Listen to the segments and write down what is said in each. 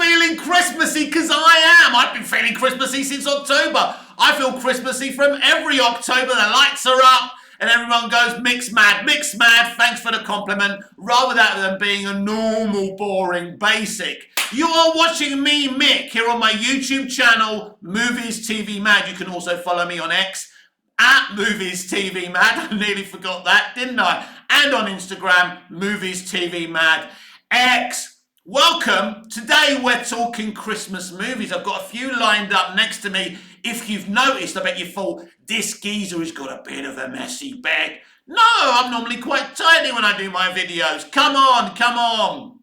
feeling Christmassy? Because I am. I've been feeling Christmassy since October. I feel Christmassy from every October. The lights are up and everyone goes mix mad, thanks for the compliment, rather than being a normal, boring, basic. You are watching me, Mick, here on my YouTube channel, Movies TV Mad. You can also follow me on X, at Movies TV Mad. I nearly forgot that, didn't I? And on Instagram, Movies TV Mad X. Welcome. Today we're talking Christmas movies. I've got a few lined up next to me. If you've noticed, I bet you thought, this geezer has got a bit of a messy bed. No, I'm normally quite tidy when I do my videos. Come on.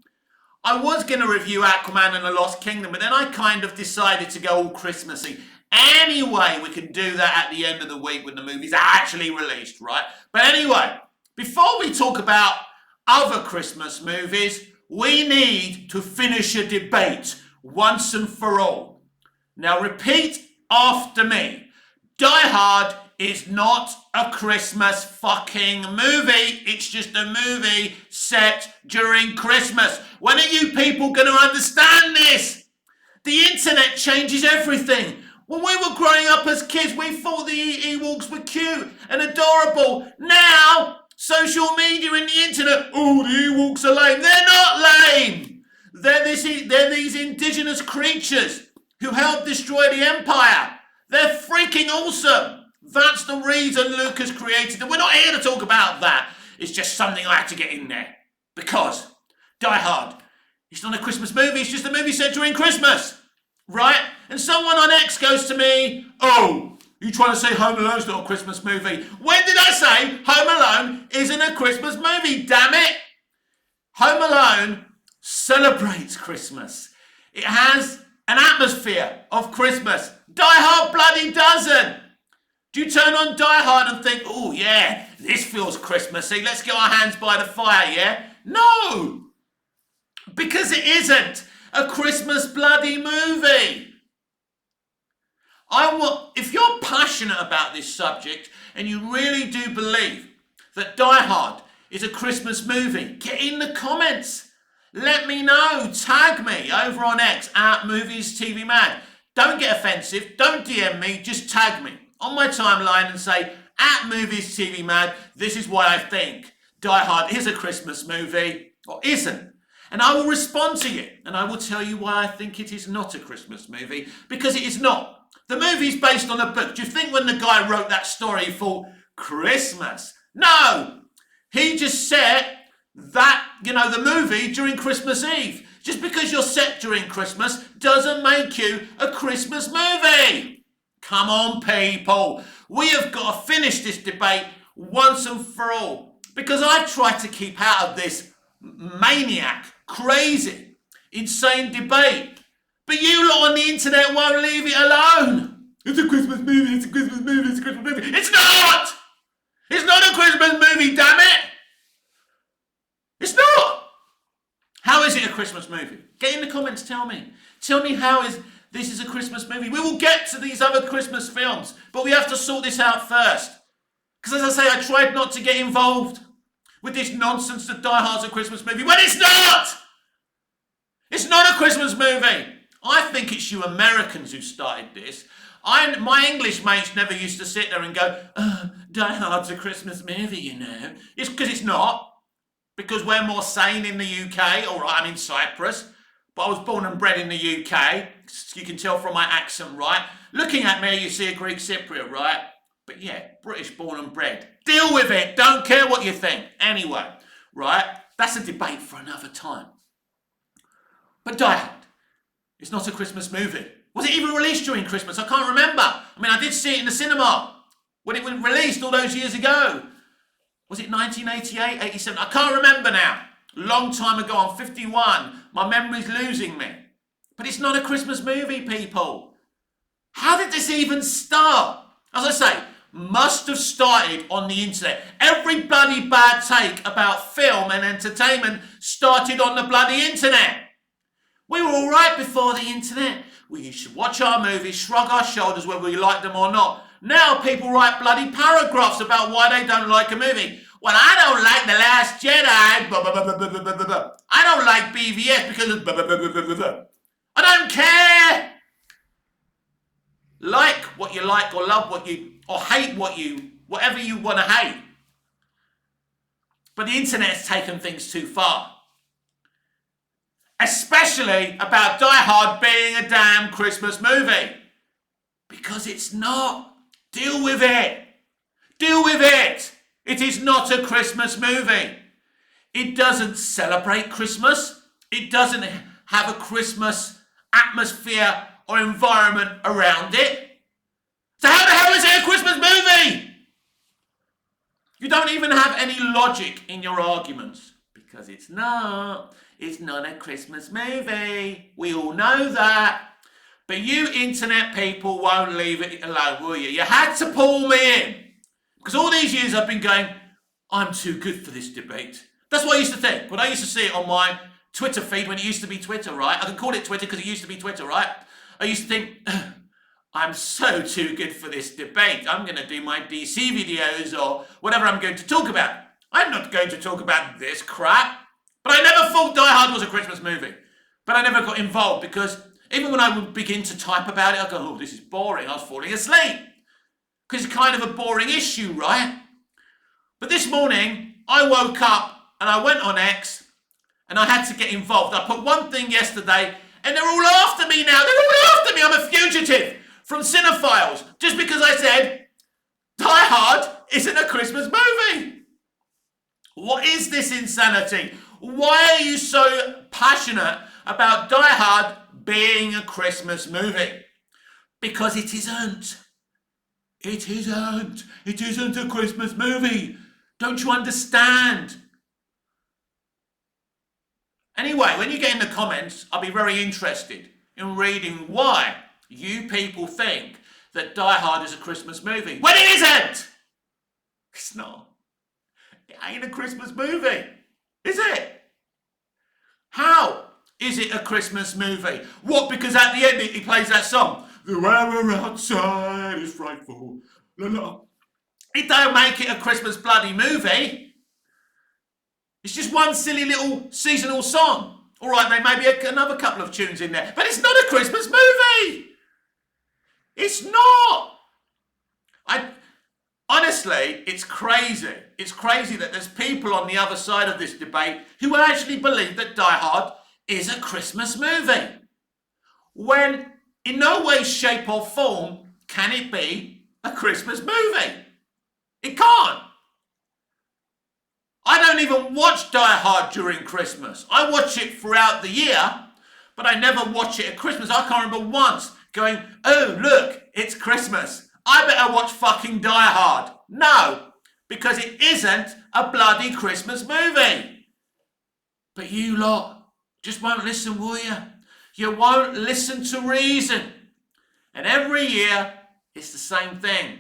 I was going to review Aquaman and the Lost Kingdom, but then I kind of decided to go all Christmassy. Anyway, we can do that at the end of the week when the movie's actually released, right? But anyway, before we talk about other Christmas movies, we need to finish a debate once and for all. Now repeat after me. Die Hard is not a Christmas fucking movie. It's just a movie set during Christmas. When are you people going to understand this? The internet changes everything. When we were growing up as kids, we thought the Ewoks were cute and adorable. Now, social media and the internet, oh, the Ewoks are lame. They're not lame. They're these indigenous creatures who helped destroy the Empire. They're freaking awesome. That's the reason Lucas created them. We're not here to talk about that. It's just something I had to get in there. Because Die Hard, it's not a Christmas movie, it's just a movie set during Christmas. Right? And someone on X goes to me, oh, you trying to say Home Alone's not a Christmas movie? When did I say Home Alone isn't a Christmas movie, damn it? Home Alone celebrates Christmas. It has an atmosphere of Christmas. Die Hard bloody doesn't. Do you turn on Die Hard and think, oh yeah, this feels Christmassy, let's get our hands by the fire, yeah? No! Because it isn't a Christmas bloody movie. If you're passionate about this subject and you really do believe that Die Hard is a Christmas movie, get in the comments. Let me know. Tag me over on X at Movies TV Mad. Don't get offensive. Don't DM me. Just tag me on my timeline and say, at Movies TV Mad, this is what I think. Die Hard is a Christmas movie or isn't. And I will respond to you. And I will tell you why I think it is not a Christmas movie. Because it is not. The movie's based on a book. Do you think when the guy wrote that story he thought, Christmas? No. He just set that, the movie during Christmas Eve. Just because you're set during Christmas doesn't make you a Christmas movie. Come on, people. We have got to finish this debate once and for all. Because I've tried to keep out of this maniac, crazy, insane debate. But you lot on the internet won't leave it alone. It's a Christmas movie, it's a Christmas movie, it's a Christmas movie. It's not! It's not a Christmas movie, damn it! It's not! How is it a Christmas movie? Get in the comments, tell me. Tell me how this is a Christmas movie. We will get to these other Christmas films, but we have to sort this out first. Because as I say, I tried not to get involved with this nonsense that Die Hard's a Christmas movie, when it's not! It's not a Christmas movie. I think it's you Americans who started this. My English mates never used to sit there and go, oh, Die Hard's a Christmas movie, It's because it's not. Because we're more sane in the UK. All right, I'm in Cyprus. But I was born and bred in the UK. You can tell from my accent, right? Looking at me, you see a Greek Cypriot, right? But yeah, British born and bred. Deal with it. Don't care what you think. Anyway, right? That's a debate for another time. But Die Hard, it's not a Christmas movie. Was it even released during Christmas? I can't remember. I did see it in the cinema when it was released all those years ago. Was it 1988, 87? I can't remember now. Long time ago, I'm 51. My memory's losing me. But it's not a Christmas movie, people. How did this even start? As I say, must have started on the internet. Every bloody bad take about film and entertainment started on the bloody internet. We were all right before the internet. We used to watch our movies, shrug our shoulders whether we liked them or not. Now people write bloody paragraphs about why they don't like a movie. Well, I don't like The Last Jedi. I don't like BVS because of I don't care. Like what you like or love what you, or hate whatever you want to hate. But the internet has taken things too far. Especially about Die Hard being a damn Christmas movie. Because it's not. Deal with it. Deal with it. It is not a Christmas movie. It doesn't celebrate Christmas. It doesn't have a Christmas atmosphere or environment around it. So how the hell is it a Christmas movie? You don't even have any logic in your arguments. Because it's not. It's not a Christmas movie. We all know that. But you internet people won't leave it alone, will you? You had to pull me in. Because all these years I've been going, I'm too good for this debate. That's what I used to think. When I used to see it on my Twitter feed when it used to be Twitter, right? I can call it Twitter because it used to be Twitter, right? I used to think, I'm so too good for this debate. I'm going to do my DC videos or whatever I'm going to talk about. I'm not going to talk about this crap. But I never thought Die Hard was a Christmas movie. But I never got involved because even when I would begin to type about it, I'd go, oh, this is boring. I was falling asleep. Because it's kind of a boring issue, right? But this morning, I woke up and I went on X and I had to get involved. I put one thing yesterday and they're all after me now. They're all after me. I'm a fugitive from cinephiles just because I said Die Hard isn't a Christmas movie. What is this insanity? Why are you so passionate about Die Hard being a Christmas movie? Because it isn't. It isn't. It isn't a Christmas movie. Don't you understand? Anyway, when you get in the comments, I'll be very interested in reading why you people think that Die Hard is a Christmas movie. When it isn't! It's not. It ain't a Christmas movie. Is it? How is it a Christmas movie? What, because at the end he plays that song? The weather outside is frightful. La, la. It don't make it a Christmas bloody movie. It's just one silly little seasonal song. All right, there may be another couple of tunes in there, but it's not a Christmas movie. It's not. Honestly, it's crazy. It's crazy that there's people on the other side of this debate who actually believe that Die Hard is a Christmas movie. When in no way, shape or form can it be a Christmas movie. It can't. I don't even watch Die Hard during Christmas. I watch it throughout the year, but I never watch it at Christmas. I can't remember once going, oh, look, it's Christmas. I better watch fucking Die Hard. No, because it isn't a bloody Christmas movie. But you lot just won't listen, will you? You won't listen to reason. And every year, it's the same thing.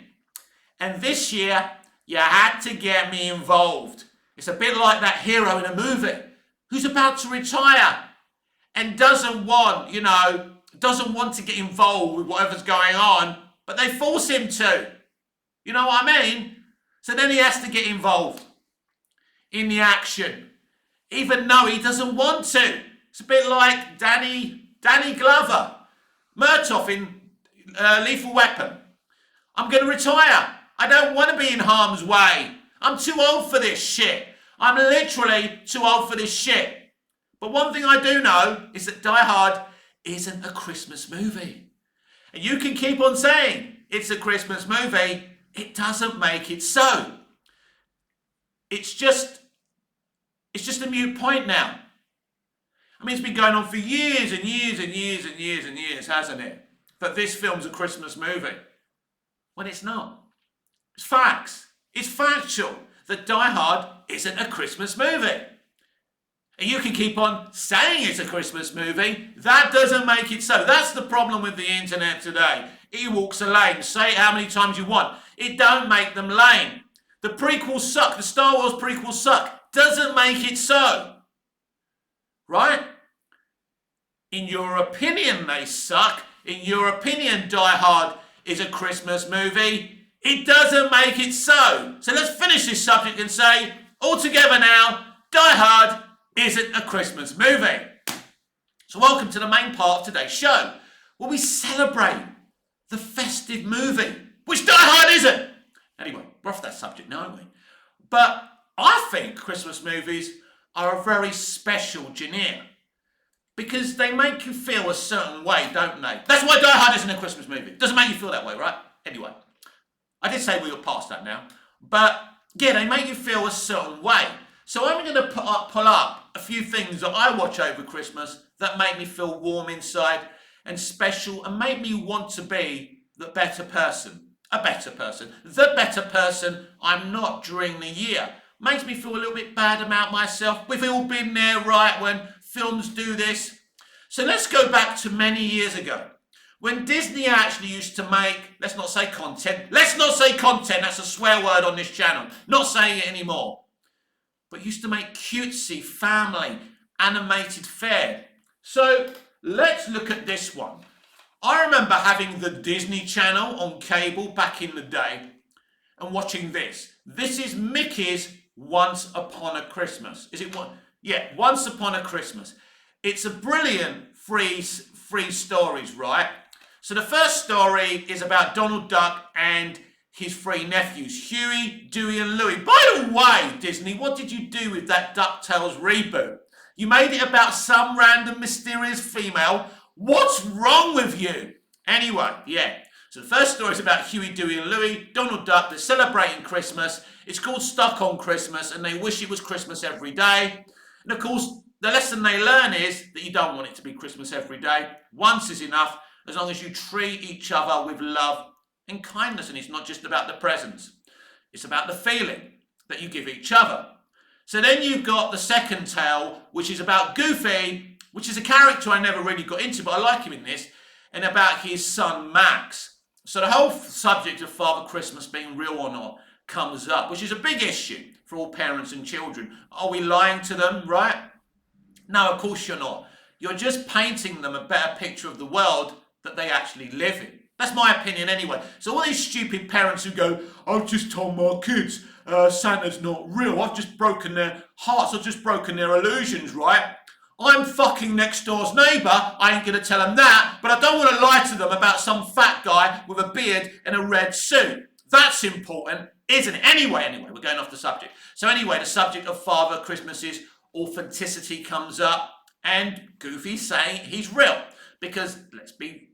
And this year, you had to get me involved. It's a bit like that hero in a movie who's about to retire and doesn't want to get involved with whatever's going on, but they force him to. You know what I mean? So then he has to get involved in the action, even though he doesn't want to. It's a bit like Danny Glover, Murtaugh in Lethal Weapon. I'm going to retire. I don't want to be in harm's way. I'm too old for this shit. I'm literally too old for this shit. But one thing I do know is that Die Hard isn't a Christmas movie. And you can keep on saying it's a Christmas movie. It doesn't make it so. It's just a moot point now. I mean, it's been going on for years and years and years and years and years, hasn't it? That this film's a Christmas movie. When it's not. It's facts. It's factual that Die Hard isn't a Christmas movie. And you can keep on saying it's a Christmas movie. That doesn't make it so. That's the problem with the internet today. It walks a lane. Say it how many times you want. It don't make them lame. The prequels suck. The Star Wars prequels suck. Doesn't make it so. Right? In your opinion, they suck. In your opinion, Die Hard is a Christmas movie. It doesn't make it so. So let's finish this subject and say, all together now, Die Hard isn't a Christmas movie. So welcome to the main part of today's show, where we celebrate the festive movie, which Die Hard isn't. Anyway, we're off that subject now, aren't we? But I think Christmas movies are a very special genre because they make you feel a certain way, don't they? That's why Die Hard isn't a Christmas movie. It doesn't make you feel that way, right? Anyway, I did say we were past that now. But yeah, they make you feel a certain way. So I'm going to pull up a few things that I watch over Christmas that make me feel warm inside and special and make me want to be the better person. The better person I'm not during the year. Makes me feel a little bit bad about myself. We've all been there, right, when films do this. So let's go back to many years ago, when Disney actually used to make, let's not say content, that's a swear word on this channel, not saying it anymore, but used to make cutesy family animated fare. So let's look at this one. I remember having the Disney Channel on cable back in the day and watching this. This is Mickey's Once Upon a Christmas. Is it one? Yeah, Once Upon a Christmas. It's a brilliant three stories, right? So the first story is about Donald Duck and his three nephews, Huey, Dewey and Louie. By the way, Disney, what did you do with that DuckTales reboot? You made it about some random mysterious female. What's wrong with you? Anyway, yeah. So the first story is about Huey, Dewey and Louie, Donald Duck. They're celebrating Christmas. It's called Stuck on Christmas and they wish it was Christmas every day. And of course, the lesson they learn is that you don't want it to be Christmas every day. Once is enough, as long as you treat each other with love and kindness. And it's not just about the presents. It's about the feeling that you give each other. So then you've got the second tale, which is about Goofy, which is a character I never really got into, but I like him in this, and about his son Max. So the whole subject of Father Christmas being real or not comes up, which is a big issue for all parents and children. Are we lying to them, right? No, of course you're not. You're just painting them a better picture of the world that they actually live in. That's my opinion anyway. So all these stupid parents who go, I've just told my kids Santa's not real. I've just broken their hearts. I've just broken their illusions, right? I'm fucking next door's neighbour. I ain't going to tell them that. But I don't want to lie to them about some fat guy with a beard and a red suit. That's important, isn't it? Anyway, we're going off the subject. So anyway, the subject of Father Christmas's authenticity comes up. And Goofy's saying he's real. Because, let's be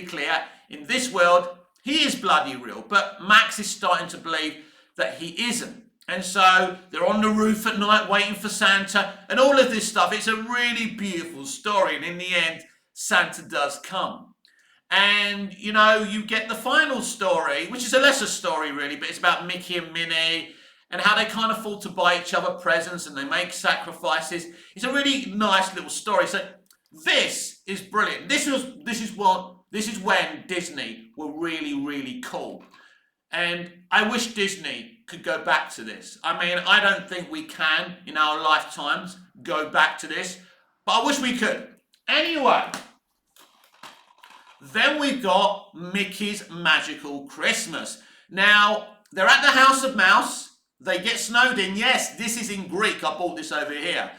clear, in this world, he is bloody real. But Max is starting to believe that he isn't. And so they're on the roof at night waiting for Santa and all of this stuff. It's a really beautiful story. And in the end, Santa does come. And, you know, you get the final story, which is a lesser story really, but it's about Mickey and Minnie and how they can't afford to buy each other presents and they make sacrifices. It's a really nice little story. So this is brilliant. This is when Disney were really, really cool. And I wish Disney could go back to this. I mean, I don't think we can, in our lifetimes, go back to this. But I wish we could. Anyway, then we've got Mickey's Magical Christmas. Now, they're at the House of Mouse. They get snowed in. Yes, this is in Greek. I bought this over here.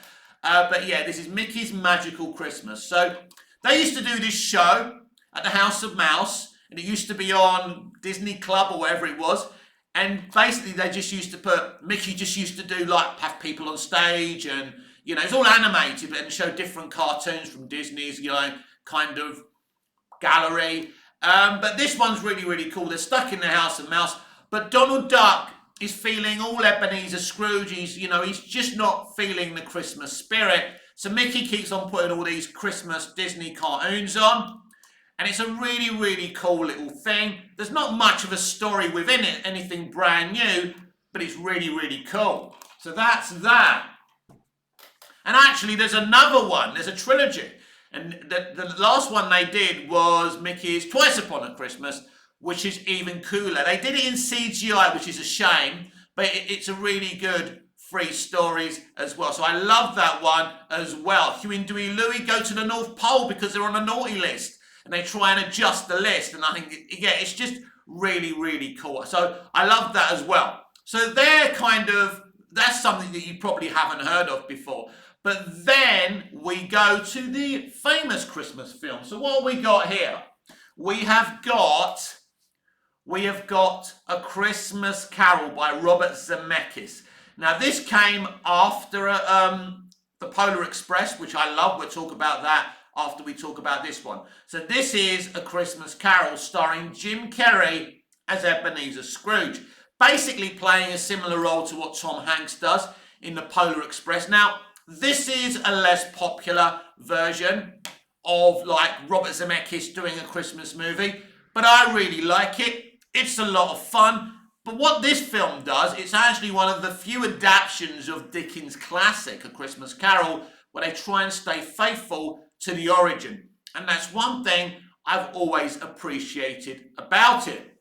But yeah, this is Mickey's Magical Christmas. So they used to do this show at the House of Mouse. And it used to be on Disney Club or whatever it was. And basically they just used to Mickey just used to do like have people on stage and, you know, it's all animated and show different cartoons from Disney's, you know, kind of gallery. But this one's really, really cool. They're stuck in the House of Mouse. But Donald Duck is feeling all Ebenezer Scrooge. He's just not feeling the Christmas spirit. So Mickey keeps on putting all these Christmas Disney cartoons on. And it's a really, really cool little thing. There's not much of a story within it, anything brand new, but it's really, really cool. So that's that. And actually, there's another one. There's a trilogy. And the last one they did was Mickey's Twice Upon a Christmas, which is even cooler. They did it in CGI, which is a shame, but it's a really good 3 stories as well. So I love that one as well. Huey and Dewey Louie go to the North Pole because they're on a naughty list. And they try and adjust the list. And I think, yeah, it's just really, really cool. So I love that as well. So that's something that you probably haven't heard of before. But then we go to the famous Christmas film. So what have we got here? We have got A Christmas Carol by Robert Zemeckis. Now this came after the Polar Express, which I love. We'll talk about that after we talk about this one. So this is A Christmas Carol starring Jim Carrey as Ebenezer Scrooge, basically playing a similar role to what Tom Hanks does in the Polar Express. Now, this is a less popular version of like Robert Zemeckis doing a Christmas movie, but I really like it. It's a lot of fun. But what this film does, it's actually one of the few adaptations of Dickens' classic, A Christmas Carol, where they try and stay faithful to the origin. And that's one thing I've always appreciated about it.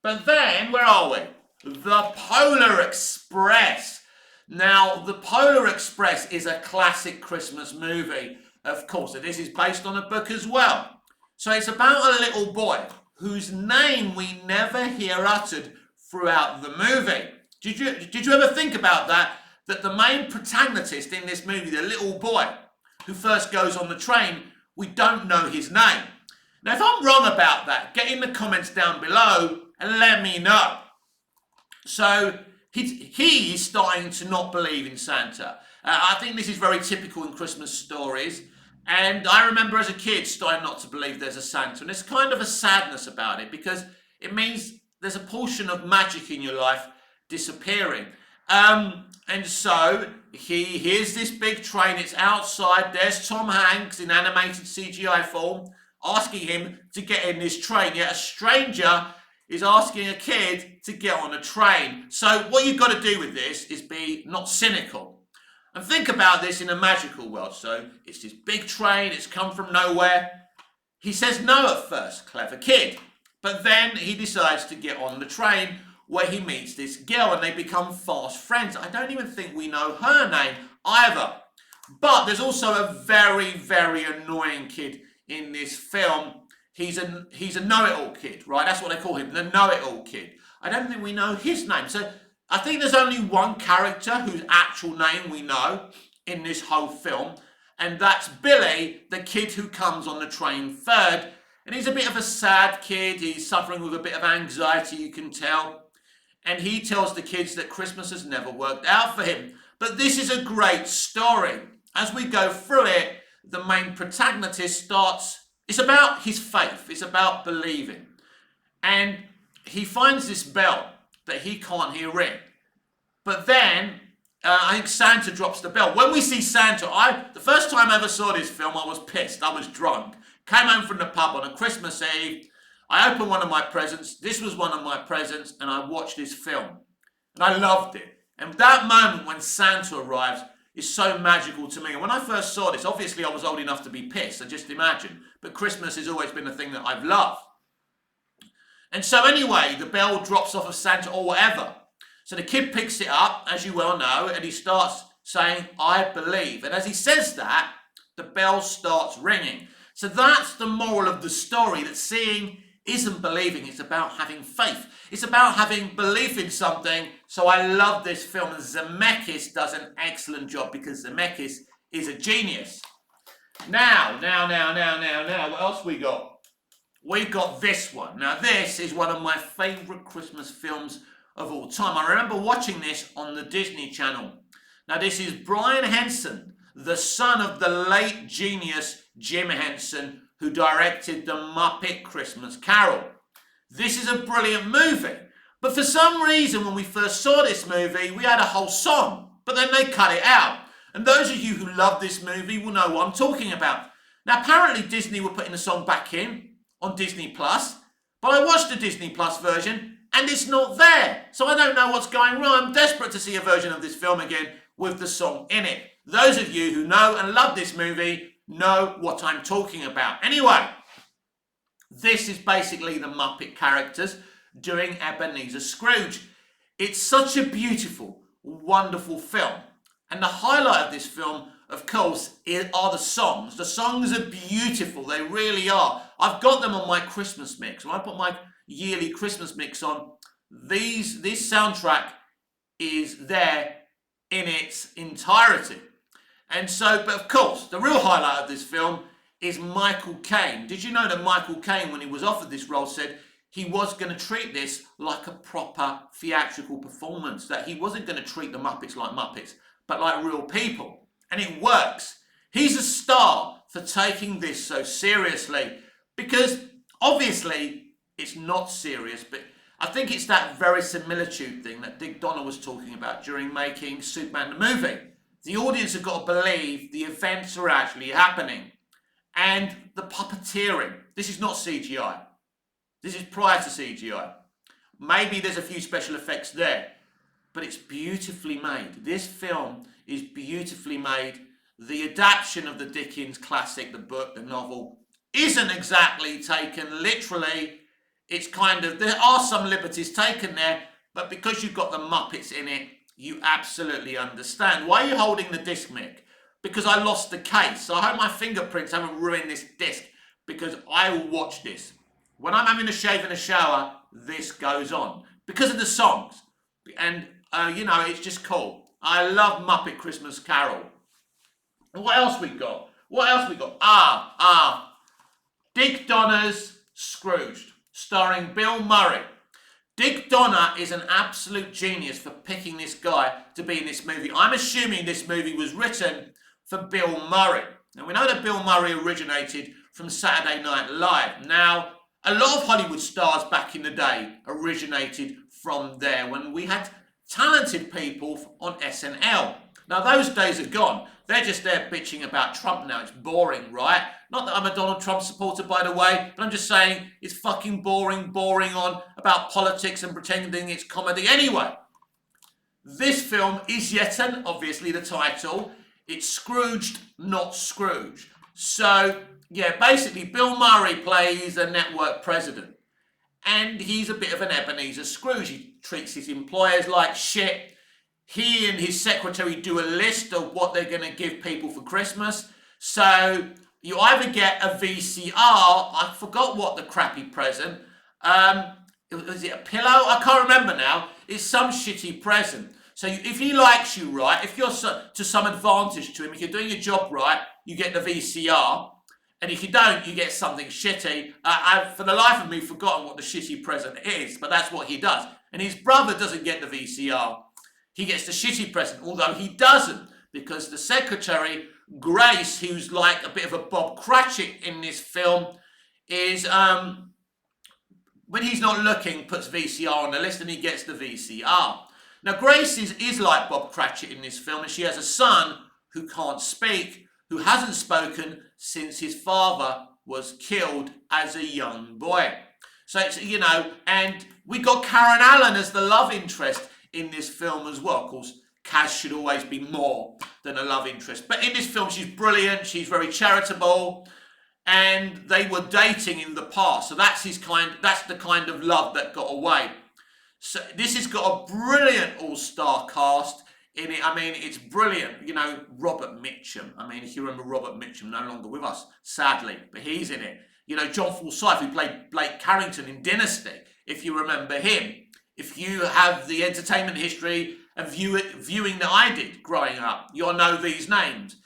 But then, where are we? The Polar Express. Now, The Polar Express is a classic Christmas movie, of course, and this is based on a book as well. So it's about a little boy whose name we never hear uttered throughout the movie. Did you ever think about that? That the main protagonist in this movie, the little boy who first goes on the train, we don't know his name. Now, if I'm wrong about that, get in the comments down below and let me know. So he's starting to not believe in Santa. I think this is very typical in Christmas stories. And I remember as a kid starting not to believe there's a Santa. And there's kind of a sadness about it because it means there's a portion of magic in your life disappearing. And so he hears this big train. It's outside. There's Tom Hanks in animated CGI form asking him to get in this train. Yet a stranger is asking a kid to get on a train. So what you've got to do with this is be not cynical. And think about this in a magical world. So it's this big train, it's come from nowhere. He says no at first, clever kid. But then he decides to get on the train where he meets this girl and they become fast friends. I don't even think we know her name either. But there's also a very, very annoying kid in this film. He's a know-it-all kid, right? That's what they call him, the know-it-all kid. I don't think we know his name. So I think there's only one character whose actual name we know in this whole film, and that's Billy, the kid who comes on the train third. And he's a bit of a sad kid. He's suffering with a bit of anxiety, you can tell. And he tells the kids that Christmas has never worked out for him. But this is a great story. As we go through it, the main protagonist it's about his faith. It's about believing. And he finds this bell that he can't hear ring. But then, I think Santa drops the bell. When we see Santa, the first time I ever saw this film, I was pissed. I was drunk. Came home from the pub on a Christmas Eve. I opened one of my presents. This was one of my presents, and I watched this film. And I loved it. And that moment when Santa arrives is so magical to me. And when I first saw this, obviously I was old enough to be pissed, so just imagine. But Christmas has always been a thing that I've loved. And so anyway, the bell drops off of Santa or whatever. So the kid picks it up, as you well know, and he starts saying, I believe. And as he says that, the bell starts ringing. So that's the moral of the story, that seeing isn't believing. It's about having faith. It's about having belief in something. So I love this film. And Zemeckis does an excellent job because Zemeckis is a genius. Now, what else we got? We got this one. Now, this is one of my favourite Christmas films of all time. I remember watching this on the Disney Channel. Now, this is Brian Henson, the son of the late genius Jim Henson, who directed The Muppet Christmas Carol. This is a brilliant movie. But for some reason, when we first saw this movie, we had a whole song, but then they cut it out. And those of you who love this movie will know what I'm talking about. Now, apparently Disney were putting the song back in on Disney Plus, but I watched the Disney Plus version and it's not there. So I don't know what's going wrong. I'm desperate to see a version of this film again with the song in it. Those of you who know and love this movie know what I'm talking about. Anyway, this is basically the Muppet characters doing Ebenezer Scrooge. It's such a beautiful, wonderful film. And the highlight of this film, of course, are the songs. The songs are beautiful. They really are. I've got them on my Christmas mix. When I put my yearly Christmas mix on, this soundtrack is there in its entirety. And so, but of course, the real highlight of this film is Michael Caine. Did you know that Michael Caine, when he was offered this role, said he was going to treat this like a proper theatrical performance, that he wasn't going to treat the Muppets like Muppets, but like real people. And it works. He's a star for taking this so seriously, because obviously it's not serious, but I think it's that verisimilitude thing that Dick Donner was talking about during making Superman the movie. The audience have got to believe the events are actually happening. And the puppeteering, this is not CGI. This is prior to CGI. Maybe there's a few special effects there, but it's beautifully made. This film is beautifully made. The adaptation of the Dickens classic, the book, the novel, isn't exactly taken literally. It's kind of, there are some liberties taken there, but because you've got the Muppets in it, you absolutely understand. Why are you holding the disc, Mick? Because I lost the case. So I hope my fingerprints haven't ruined this disc, because I will watch this. When I'm having a shave in a shower, this goes on. Because of the songs. And, you know, it's just cool. I love Muppet Christmas Carol. What else we got? What else we got? Dick Donner's Scrooged, starring Bill Murray. Dick Donner is an absolute genius for picking this guy to be in this movie. I'm assuming this movie was written for Bill Murray. Now, we know that Bill Murray originated from Saturday Night Live. Now, a lot of Hollywood stars back in the day originated from there when we had talented people on SNL. Now, those days are gone. They're just there bitching about Trump now. It's boring, right? Not that I'm a Donald Trump supporter, by the way, but I'm just saying it's fucking boring on about politics and pretending it's comedy anyway. This film is yet an, obviously the title, it's Scrooged, not Scrooge. So, yeah, basically Bill Murray plays a network president. And he's a bit of an Ebenezer Scrooge. He treats his employers like shit. He and his secretary do a list of what they're going to give people for Christmas. So you either get a VCR, I forgot what the crappy present, was it a pillow? I can't remember now. It's some shitty present. So if he likes you right, if you're to some advantage to him, if you're doing your job right, you get the VCR. And if you don't, you get something shitty. I've, for the life of me, forgotten what the shitty present is, but that's what he does. And his brother doesn't get the VCR. He gets the shitty present, although he doesn't, because the secretary, Grace, who's like a bit of a Bob Cratchit in this film, is, when he's not looking, puts VCR on the list and he gets the VCR. Now, Grace is like Bob Cratchit in this film, and she has a son who can't speak, who hasn't spoken since his father was killed as a young boy. So, it's, you know, and we got Karen Allen as the love interest in this film as well. Of course, Kaz should always be more than a love interest. But in this film, she's brilliant, she's very charitable, and they were dating in the past. So that's the kind of love that got away. So this has got a brilliant all-star cast in it. I mean, it's brilliant. You know, Robert Mitchum. I mean, if you remember Robert Mitchum, no longer with us, sadly, but he's in it. You know, John Forsythe, who played Blake Carrington in Dynasty, if you remember him. If you have the entertainment history and viewing that I did growing up, you'll know these names.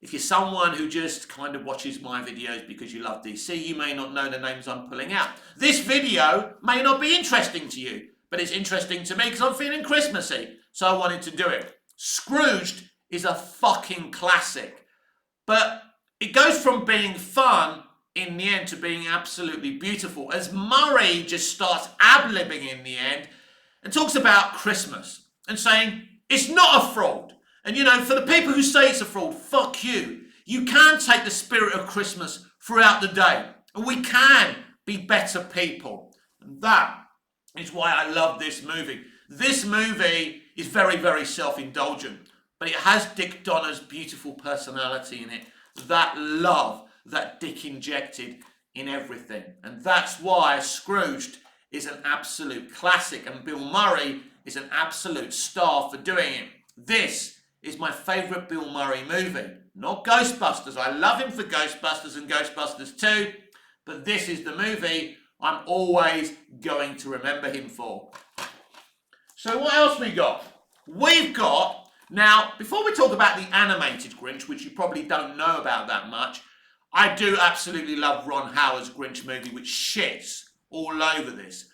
If you're someone who just kind of watches my videos because you love DC, you may not know the names I'm pulling out. This video may not be interesting to you, but it's interesting to me because I'm feeling Christmassy, so I wanted to do it. Scrooged is a fucking classic, but it goes from being fun in the end to being absolutely beautiful, as Murray just starts ad-libbing in the end and talks about Christmas and saying it's not a fraud. And you know, for the people who say it's a fraud, fuck you. You can take the spirit of Christmas throughout the day, and we can be better people. And that is why I love this movie. This movie is very, very self-indulgent, but it has Dick Donner's beautiful personality in it, that love that Dick injected in everything. And that's why Scrooged is an absolute classic, and Bill Murray is an absolute star for doing it. This is my favourite Bill Murray movie. Not Ghostbusters. I love him for Ghostbusters and Ghostbusters 2, but this is the movie I'm always going to remember him for. So what else we got? We've got Now, before we talk about the animated Grinch, which you probably don't know about that much, I do absolutely love Ron Howard's Grinch movie, which shits all over this.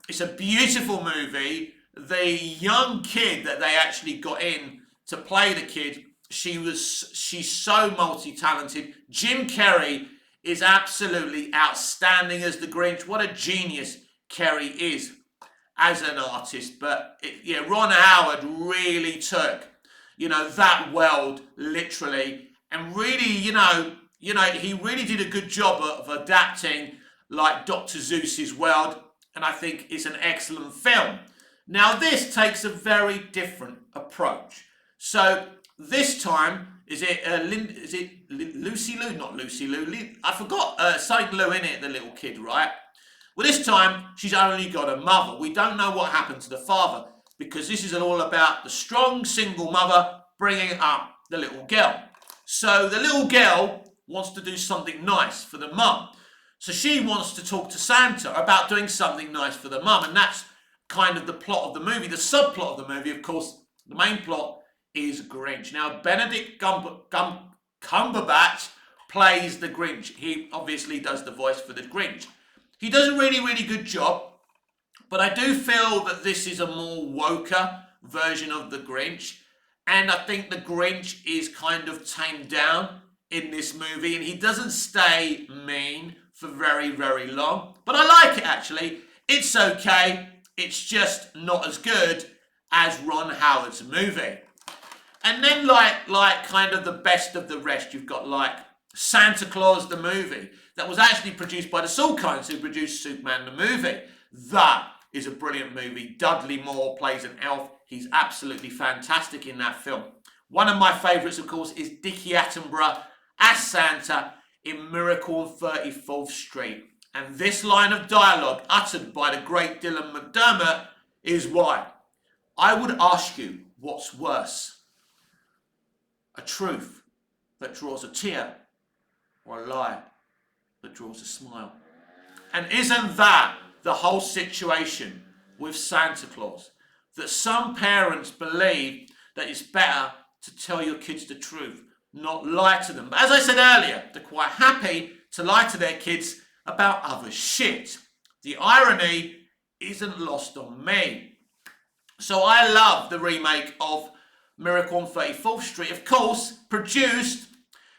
It's a beautiful movie. The young kid that they actually got in to play the kid, she's so multi-talented. Jim Carrey is absolutely outstanding as the Grinch. What a genius Carrey is as an artist. But Ron Howard really took, that world literally, and really, he really did a good job of adapting like Dr. Seuss's world, and I think it's an excellent film. Now this takes a very different approach. So this time, is it Lucy Liu? Not Lucy Liu. I forgot Saint Lou in it, the little kid, right? Well, this time she's only got a mother. We don't know what happened to the father because this is all about the strong single mother bringing up the little girl. So the little girl wants to do something nice for the mum. So she wants to talk to Santa about doing something nice for the mum, and that's kind of the plot of the movie. The subplot of the movie, of course, the main plot is Grinch. Now, Benedict Cumberbatch plays the Grinch. He obviously does the voice for the Grinch. He does a really, really good job, but I do feel that this is a more woker version of the Grinch, and I think the Grinch is kind of tamed down in this movie, and he doesn't stay mean for very, very long. But I like it, actually. It's okay. It's just not as good as Ron Howard's movie. And then like kind of the best of the rest, you've got like Santa Claus the movie that was actually produced by the Salkinds who produced Superman the movie. That is a brilliant movie. Dudley Moore plays an elf. He's absolutely fantastic in that film. One of my favourites, of course, is Dickie Attenborough as Santa in Miracle on 34th Street. And this line of dialogue uttered by the great Dylan McDermott is why. I would ask you, what's worse? A truth that draws a tear or a lie that draws a smile? And isn't that the whole situation with Santa Claus? That some parents believe that it's better to tell your kids the truth, not lie to them. But as I said earlier, they're quite happy to lie to their kids about other shit. The irony isn't lost on me. So I love the remake of Miracle on 34th Street, of course, produced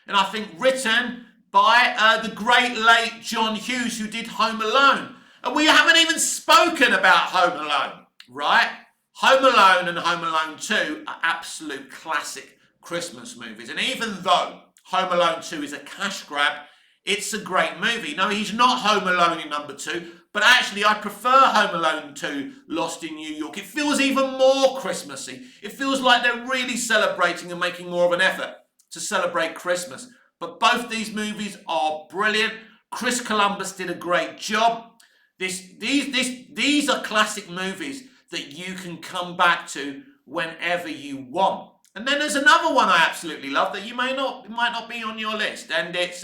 and I think written by the great late John Hughes, who did Home Alone. And we haven't even spoken about Home Alone, right? Home Alone and Home Alone 2 are absolute classic Christmas movies. And even though Home Alone 2 is a cash grab, it's a great movie. No, he's not Home Alone in number 2, but actually I prefer Home Alone 2, Lost in New York. It feels even more Christmassy. It feels like they're really celebrating and making more of an effort to celebrate Christmas. But both these movies are brilliant. Chris Columbus did a great job. These are classic movies that you can come back to whenever you want. And then there's another one I absolutely love that might not be on your list, and it's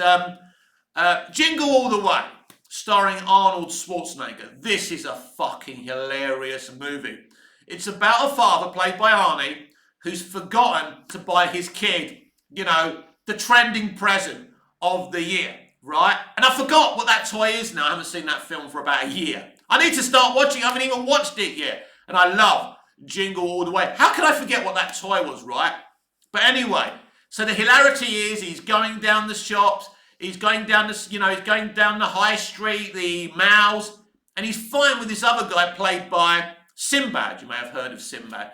Jingle All the Way, starring Arnold Schwarzenegger. This is a fucking hilarious movie. It's about a father, played by Arnie, who's forgotten to buy his kid, the trending present of the year, right? And I forgot what that toy is now. I haven't seen that film for about a year. I need to start watching. I haven't even watched it yet. And I love Jingle All the Way. How could I forget what that toy was, right? But anyway, so the hilarity is he's going down the shops, he's going down the high street, the malls, and he's fine with this other guy played by Sinbad. You may have heard of Sinbad.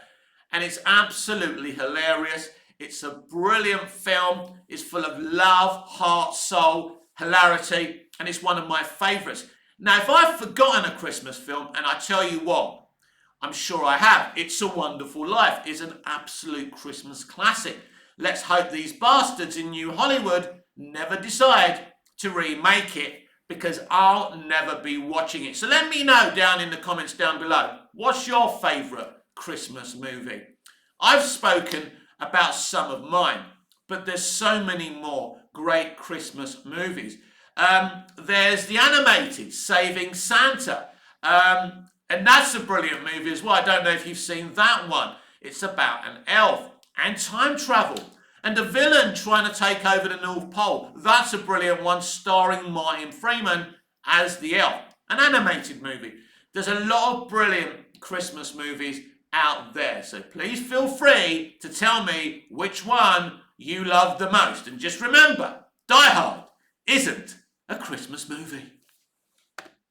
And it's absolutely hilarious. It's a brilliant film. It's full of love, heart, soul, hilarity, and it's one of my favourites. Now, if I've forgotten a Christmas film, and I tell you what, I'm sure I have, It's a Wonderful Life is an absolute Christmas classic. Let's hope these bastards in New Hollywood never decide to remake it, because I'll never be watching it. So let me know down in the comments down below, what's your favourite Christmas movie? I've spoken about some of mine, but there's so many more great Christmas movies. There's the animated Saving Santa, and that's a brilliant movie as well. I don't know if you've seen that one. It's about an elf and time travel and a villain trying to take over the North Pole. That's a brilliant one, starring Martin Freeman as the elf. An animated movie. There's a lot of brilliant Christmas movies out there, so please feel free to tell me which one you love the most. And just remember, Die Hard isn't a Christmas movie.